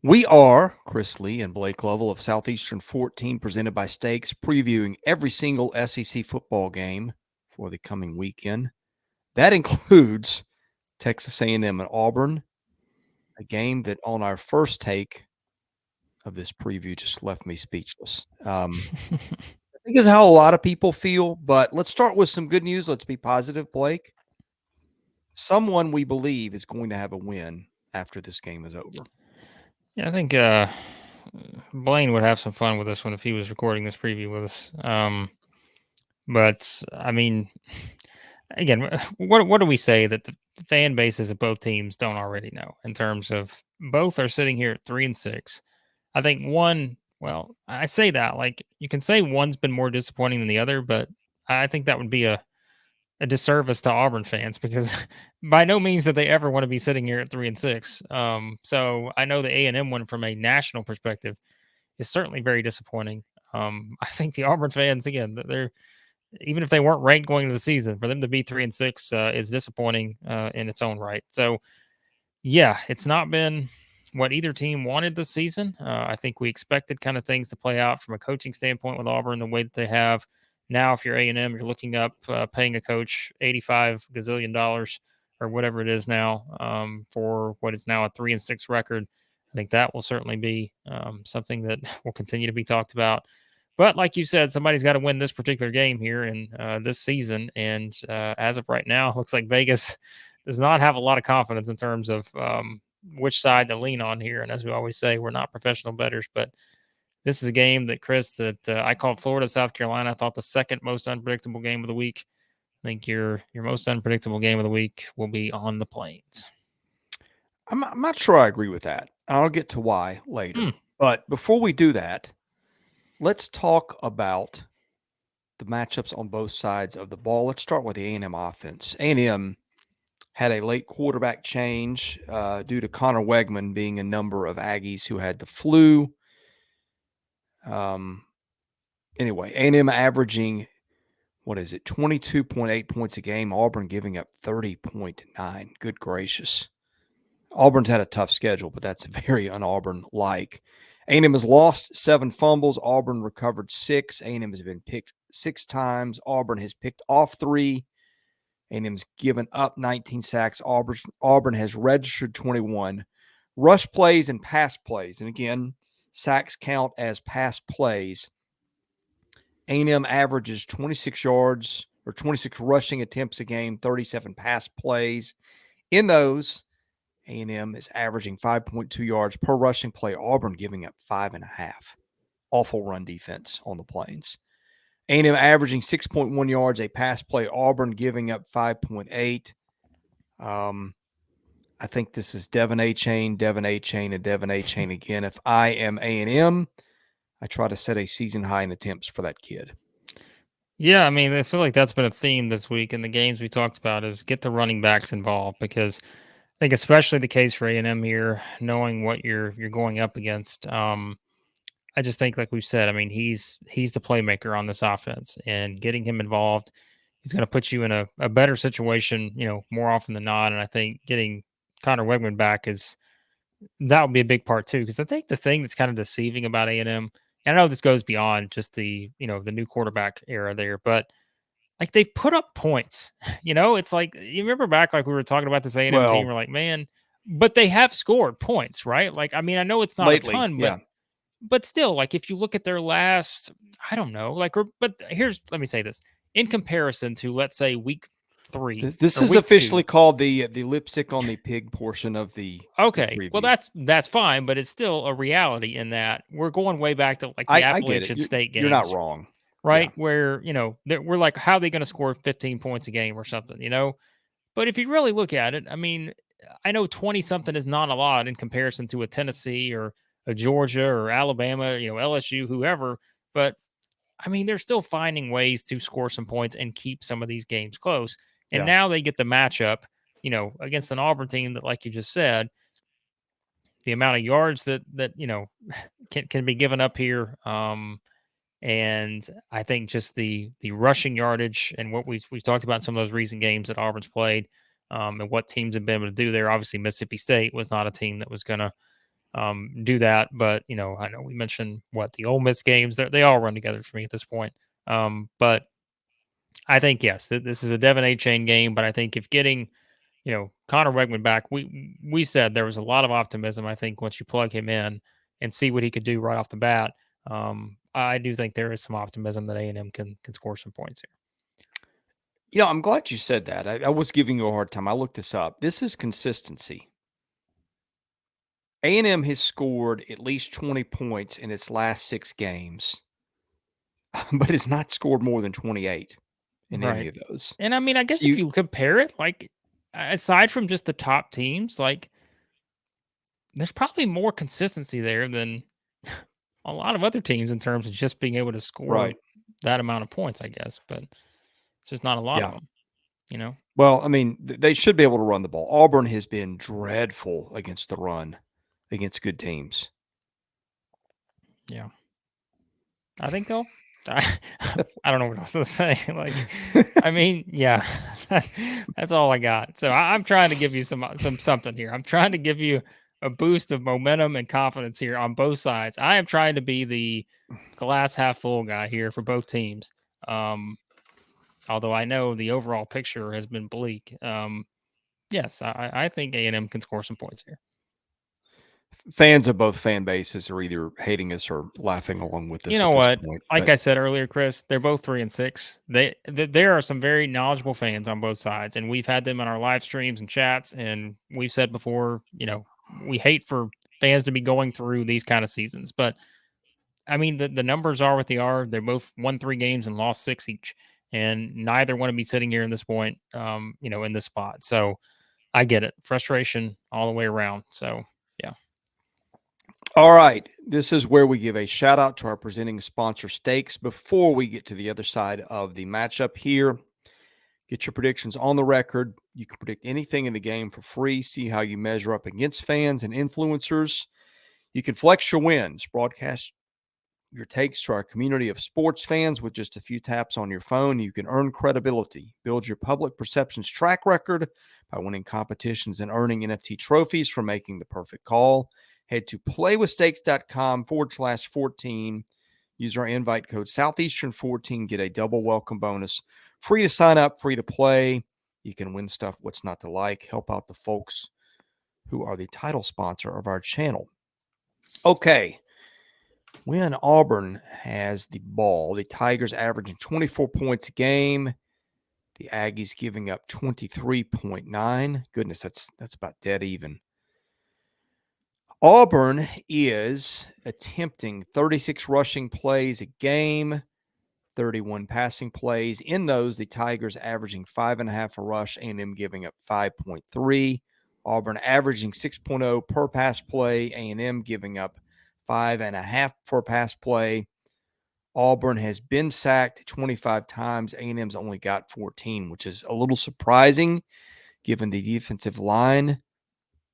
We are Chris Lee and Blake Lovell of Southeastern 14, presented by Stakes, previewing every single SEC football game for the coming weekend. That includes Texas A&M and Auburn, a game that on our first take of this preview just left me speechless. I think is how a lot of people feel, but let's start with some good news. Let's be positive, Blake. Someone we believe is going to have a win after this game is over. Yeah, I think Blaine would have some fun with this one if he was recording this preview with us. But I mean, again, what do we say that the fan bases of both teams don't already know in terms of both are sitting here at 3-6. I think one, well, I say that like you can say one's been more disappointing than the other, but I think that would be a disservice to Auburn fans because by no means that they ever want to be sitting here at 3-6. So I know the A&M one from a national perspective is certainly very disappointing. I think the Auburn fans, again, they're even if they weren't ranked going into the season, for them to be 3-6 is disappointing in its own right. So yeah, it's not been what either team wanted this season. I think we expected kind of things to play out from a coaching standpoint with Auburn the way that they have. Now, if you're A&M, you're looking up paying a coach $85 gazillion dollars or whatever it is now for what is now a 3-6 record. I think that will certainly be something that will continue to be talked about. But like you said, somebody's got to win this particular game here in this season. And as of right now, it looks like Vegas does not have a lot of confidence in terms of which side to lean on here. And as we always say, we're not professional bettors, but this is a game that Chris, that I called Florida, South Carolina. I thought the second most unpredictable game of the week. I think your most unpredictable game of the week will be on the Plains. I'm not sure I agree with that. I'll get to why later. But before we do that, let's talk about the matchups on both sides of the ball. Let's start with the A&M offense. A&M had a late quarterback change due to Connor Wegman being a number of Aggies who had the flu. Anyway, A&M averaging, 22.8 points a game. Auburn giving up 30.9. Good gracious. Auburn's had a tough schedule, but that's very un-Auburn-like. A&M has lost 7 fumbles. Auburn recovered 6. A&M has been picked 6 times. Auburn has picked off 3. A&M's given up 19 sacks. Auburn has registered 21. Rush plays and pass plays. And again, sacks count as pass plays. A&M averages 26 yards or 26 rushing attempts a game, 37 pass plays. In those, A&M is averaging 5.2 yards per rushing play. Auburn giving up 5.5. Awful run defense on the Plains. A&M averaging 6.1 yards a pass play. Auburn giving up 5.8. I think this is Devin Achane, and Devin Achane again. If I am A&M, I try to set a season high in attempts for that kid. Yeah, I mean, I feel like that's been a theme this week in the games we talked about is get the running backs involved because I think especially the case for A&M here, knowing what you're going up against. I just think, like we've said, I mean, he's the playmaker on this offense, and getting him involved, he's going to put you in a better situation, more often than not. And I think getting Connor Wegman back that would be a big part too, because I think the thing that's kind of deceiving about A&M, and I know this goes beyond just the the new quarterback era there, but like they put up points. It's like you remember back like we were talking about this A&M team, we're like, man, but they have scored points, right? Like, I mean, I know it's not lately, a ton, yeah. but still, like if you look at their last, I don't know, like, but let me say this in comparison to, let's say, week 3. This or is week officially 2. called the lipstick on the pig portion of the Okay, well preview. that's fine, but it's still a reality in that we're going way back to like the I get it. Appalachian State You're not games, wrong. Yeah. right? Where we're like, how are they going to score 15 points a game or something? But if you really look at it, I mean, I know 20 something is not a lot in comparison to a Tennessee or a Georgia or Alabama, LSU, whoever. But I mean, they're still finding ways to score some points and keep some of these games close. And Yeah. now they get the matchup, against an Auburn team that, like you just said, the amount of yards that can be given up here. And I think just the rushing yardage and what we've talked about in some of those recent games that Auburn's played, and what teams have been able to do there. Obviously, Mississippi State was not a team that was going to do that. But I know we mentioned the Ole Miss games. They all run together for me at this point. But I think yes, this is a Devin A. Chain game. But I think if getting Connor Wegman back, we said there was a lot of optimism. I think once you plug him in and see what he could do right off the bat, I do think there is some optimism that A&M can score some points here. I'm glad you said that. I was giving you a hard time. I looked this up. This is consistency. A&M has scored at least 20 points in its last 6 games, but it's not scored more than 28 in any of those. And I mean, I guess if you compare it, like aside from just the top teams, like there's probably more consistency there than a lot of other teams in terms of just being able to score that amount of points, I guess. But it's just not a lot of them, Well, I mean, they should be able to run the ball. Auburn has been dreadful against the run, against good teams. Yeah. I think they'll. I don't know what else to say. Like, I mean, yeah, that's all I got. So I'm trying to give you something here. I'm trying to give you a boost of momentum and confidence here on both sides. I am trying to be the glass half full guy here for both teams. Although I know the overall picture has been bleak. Yes, I think A&M can score some points here. Fans of both fan bases are either hating us or laughing along with us. You know what? Like I said earlier, Chris, they're both 3-6. There are some very knowledgeable fans on both sides, and we've had them in our live streams and chats. And we've said before, we hate for fans to be going through these kind of seasons, but I mean, the numbers are what they are. They're both won 3 games and lost 6 each, and neither want to be sitting here in this point, in this spot. So I get it, frustration all the way around. So yeah. All right. This is where we give a shout out to our presenting sponsor, Steaks, before we get to the other side of the matchup here. Get your predictions on the record. You can predict anything in the game for free. See how you measure up against fans and influencers. You can flex your wins, broadcast your takes to our community of sports fans with just a few taps on your phone. You can earn credibility, build your public perceptions track record by winning competitions and earning NFT trophies for making the perfect call. Head to playwithstakes.com/14. Use our invite code Southeastern14. Get a double welcome bonus. Free to sign up, free to play. You can win stuff. What's not to like? Help out the folks who are the title sponsor of our channel. Okay. When Auburn has the ball, the Tigers averaging 24 points a game. The Aggies giving up 23.9. Goodness, that's about dead even. Auburn is attempting 36 rushing plays a game, 31 passing plays. In those, the Tigers averaging 5.5 a rush, A&M giving up 5.3. Auburn averaging 6.0 per pass play, A&M giving up 5.5 for pass play. Auburn has been sacked 25 times. A&M's only got 14, which is a little surprising given the defensive line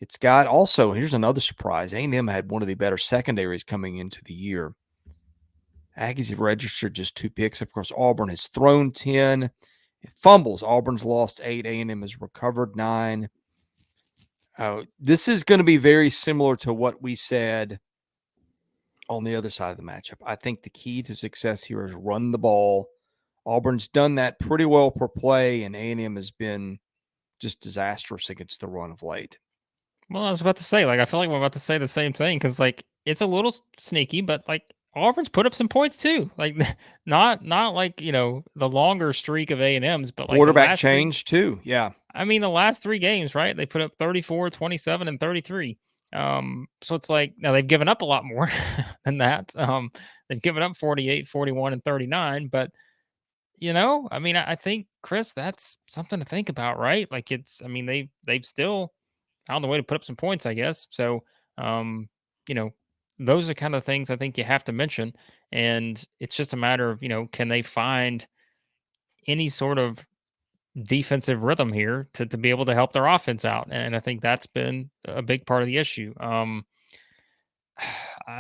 it's got. Also, here's another surprise. A&M had one of the better secondaries coming into the year. Aggies have registered just 2 picks. Of course, Auburn has thrown 10. Fumbles. Auburn's lost 8. A&M has recovered 9. This is going to be very similar to what we said on the other side of the matchup. I think the key to success here is run the ball. Auburn's done that pretty well per play, and A&M has been just disastrous against the run of late. Well, I was about to say, I feel like we're about to say the same thing because, it's a little sneaky, but Auburn's put up some points too. Not like the longer streak of A&M's, but quarterback change too. Yeah, I mean the last 3 games, right? They put up 34, 27, and 33. So it's now they've given up a lot more than that. They've given up 48, 41, and 39, but I mean, I think, Chris, that's something to think about, right? They've still on the way to put up some points, I guess. So, those are kind of things I think you have to mention. And it's just a matter of, can they find any sort of defensive rhythm here to be able to help their offense out? And I think that's been a big part of the issue. I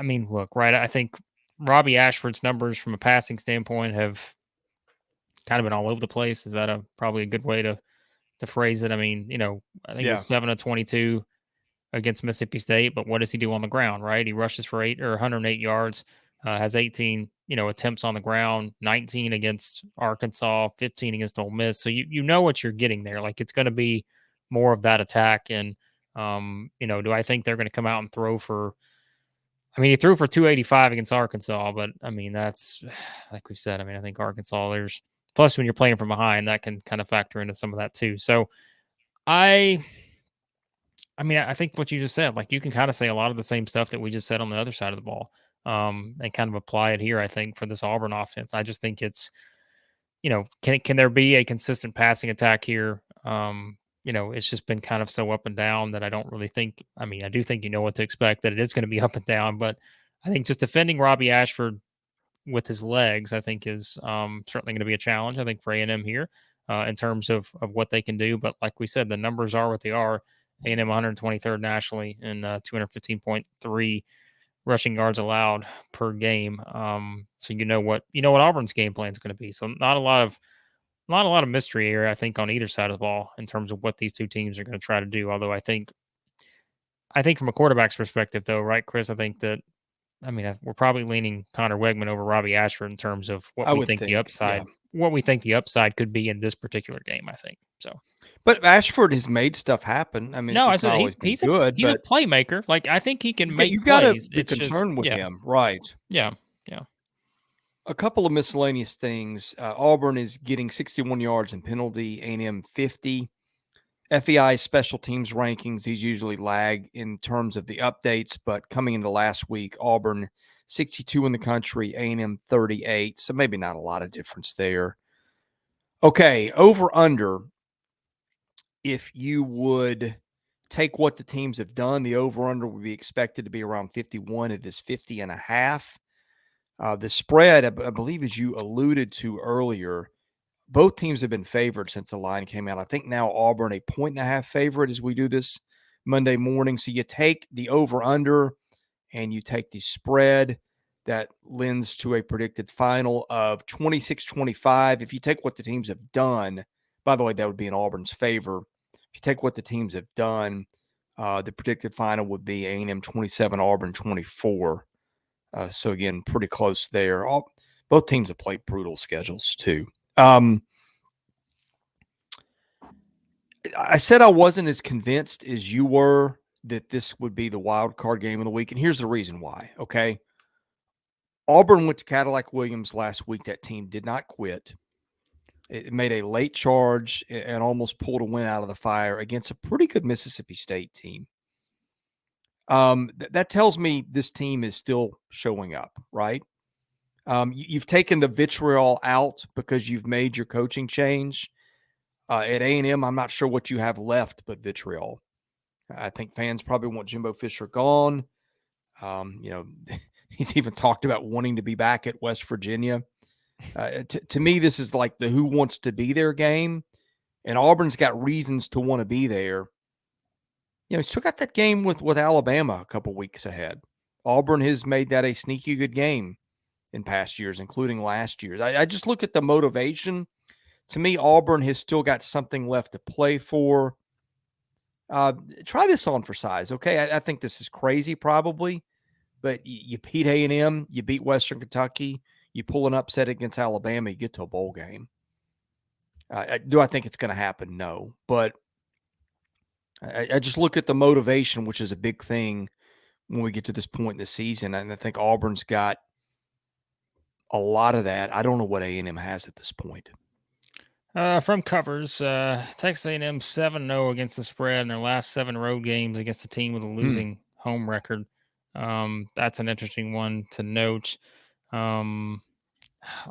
mean, look, right. I think Robbie Ashford's numbers from a passing standpoint have kind of been all over the place. Is that probably a good way to phrase it? I mean, I think it was 7 of 22, against Mississippi State, but what does he do on the ground, right? He rushes for 108 yards, has 18, attempts on the ground, 19 against Arkansas, 15 against Ole Miss. So you know what you're getting there. Like, it's going to be more of that attack. And, do I think they're going to come out and throw for, he threw for 285 against Arkansas, but that's like we've said. I think Arkansas, plus when you're playing from behind, that can kind of factor into some of that too. So I I think what you just said, like, you can kind of say a lot of the same stuff that we just said on the other side of the ball, and kind of apply it here. I think for this Auburn offense, I just think it's, can there be a consistent passing attack here? It's just been kind of so up and down that I don't really think. I do think what to expect, that it is going to be up and down, but I think just defending Robbie Ashford with his legs, I think, is certainly going to be a challenge. I think for A&M here, in terms of what they can do. But like we said, the numbers are what they are. A&M 123rd nationally and 215.3 rushing yards allowed per game. So what Auburn's game plan is going to be. So not a lot of mystery here, I think, on either side of the ball in terms of what these two teams are going to try to do. Although I think from a quarterback's perspective, though, right, Chris, I think that we're probably leaning Connor Wegman over Robbie Ashford in terms of what I we would think the think, yeah. upside could be in this particular game. I think so. But Ashford has made stuff happen. No, I It's not said always been he's a good, he's a but playmaker. Like, I think he can make you've got to plays. be It's just, concerned with yeah, him, right? yeah. A couple of miscellaneous things. Auburn is getting 61 yards in penalty, A&M 50. FEI special teams rankings, these usually lag in terms of the updates, but coming into last week, Auburn 62 in the country, A&M 38, so maybe not a lot of difference there. Okay, over under, if you would take what the teams have done, the over under would be expected to be around 51. It is 50 and a half. The spread, I believe, as you alluded to earlier, both teams have been favored since the line came out. I think now Auburn a 1.5 favorite as we do this Monday morning. So you take the over-under and you take the spread. That lends to a predicted final of 26-25. If you take what the teams have done, by the way, that would be in Auburn's favor. If you take what the teams have done, the predicted final would be A&M 27, Auburn 24. So again, pretty close there. Both teams have played brutal schedules too. I said I wasn't as convinced as you were that this would be the wild card game of the week, and here's the reason why. Okay, Auburn went to Cadillac Williams last week. That team did not quit. It made a late charge and almost pulled a win out of the fire against a pretty good Mississippi State team. That tells me this team is still showing up, right? You've taken the vitriol out because you've made your coaching change. At A&M, I'm not sure what you have left but vitriol. I think fans probably want Jimbo Fisher gone. He's even talked about wanting to be back at West Virginia. To me, this is like the who wants to be there game, and Auburn's got reasons to want to be there. He's still got that game with Alabama a couple weeks ahead. Auburn has made that a sneaky good game in past years, including last year's. I just look at the motivation. To me, Auburn has still got something left to play for. Try this on for size, okay? I think this is crazy probably, but you beat A&M, you beat Western Kentucky, you pull an upset against Alabama, you get to a bowl game. Do I think it's going to happen? No. But I just look at the motivation, which is a big thing when we get to this point in the season, and I think Auburn's got a lot of that. I don't know what A&M has at this point. From covers, Texas A&M 7-0 against the spread in their last 7 road games against a team with a losing home record. That's an interesting one to note.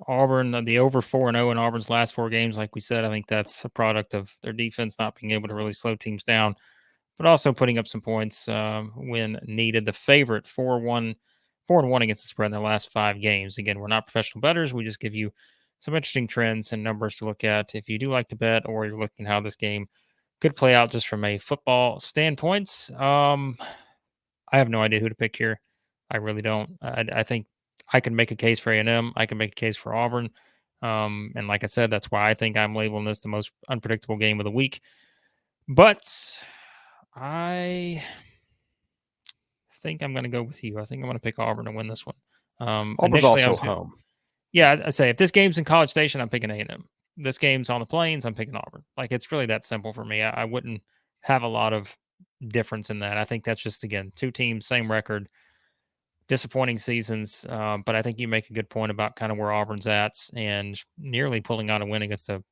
Auburn, the over 4-0 in Auburn's last 4 games, like we said, I think that's a product of their defense not being able to really slow teams down, but also putting up some points when needed. The favorite 4-1 against the spread in their last 5 games. Again, we're not professional bettors. We just give you some interesting trends and numbers to look at if you do like to bet, or you're looking how this game could play out just from a football standpoint. I have no idea who to pick here. I really don't. I think I can make a case for A&M. I can make a case for Auburn. And like I said, that's why I think I'm labeling this the most unpredictable game of the week. But I think I'm going to go with you. I think I'm going to pick Auburn to win this one. Auburn's Initially, I also was going to, home. yeah, I say if this game's in College Station, I'm picking A&M. This game's on the Plains, I'm picking Auburn. Like it's really that simple for me. I wouldn't have a lot of difference in that. I think that's just again two teams, same record, disappointing seasons. But I think you make a good point about kind of where Auburn's at and nearly pulling out a win against a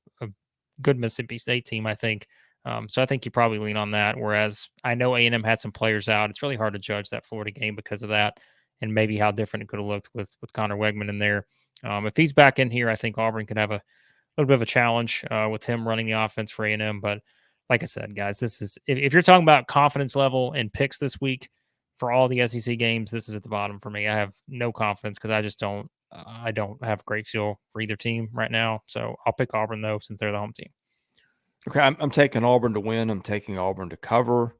good Mississippi State team. I think. So I think you probably lean on that. Whereas I know A&M had some players out. It's really hard to judge that Florida game because of that, and maybe how different it could have looked with Connor Wegman in there. If he's back in here, I think Auburn could have a little bit of a challenge with him running the offense for A&M. But like I said, guys, this is if you're talking about confidence level and picks this week for all the SEC games, this is at the bottom for me. I have no confidence because I just don't. I don't have a great feel for either team right now. So I'll pick Auburn though, since they're the home team. Okay, I'm taking Auburn to win. I'm taking Auburn to cover.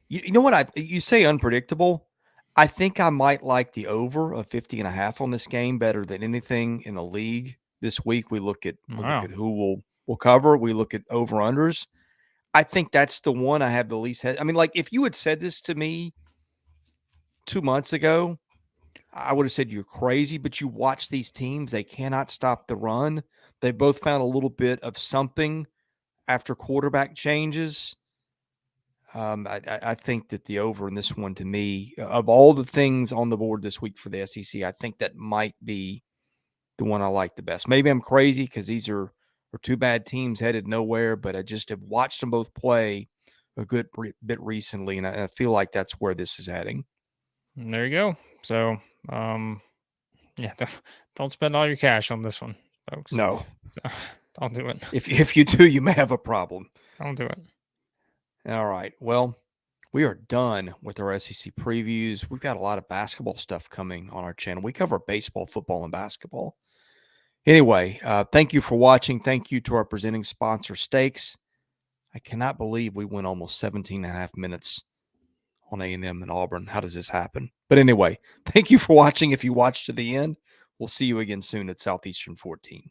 You know what? You say unpredictable. I think I might like the over of 50.5 on this game better than anything in the league this week. We look at Wow. who will cover. We look at over unders. I think that's the one I have the least. I mean, like if you had said this to me 2 months ago, I would have said you're crazy. But you watch these teams; they cannot stop the run. They both found a little bit of something after quarterback changes. I think that the over in this one, to me, of all the things on the board this week for the SEC, I think that might be the one I like the best. Maybe I'm crazy because these are two bad teams headed nowhere, but I just have watched them both play a good bit recently, and I feel like that's where this is heading. And there you go. So, yeah, don't spend all your cash on this one, folks. No, So, don't do it. if you do, you may have a problem. Don't do it. All right, well, we are done with our SEC previews. We've got a lot of basketball stuff coming on our channel. We cover baseball, football, and basketball. Anyway, thank you for watching. Thank you to our presenting sponsor, Steaks. I cannot believe we went almost 17 and a half minutes on A&M and Auburn. How does this happen? But anyway, thank you for watching. If you watched to the end, we'll see you again soon at Southeastern 14.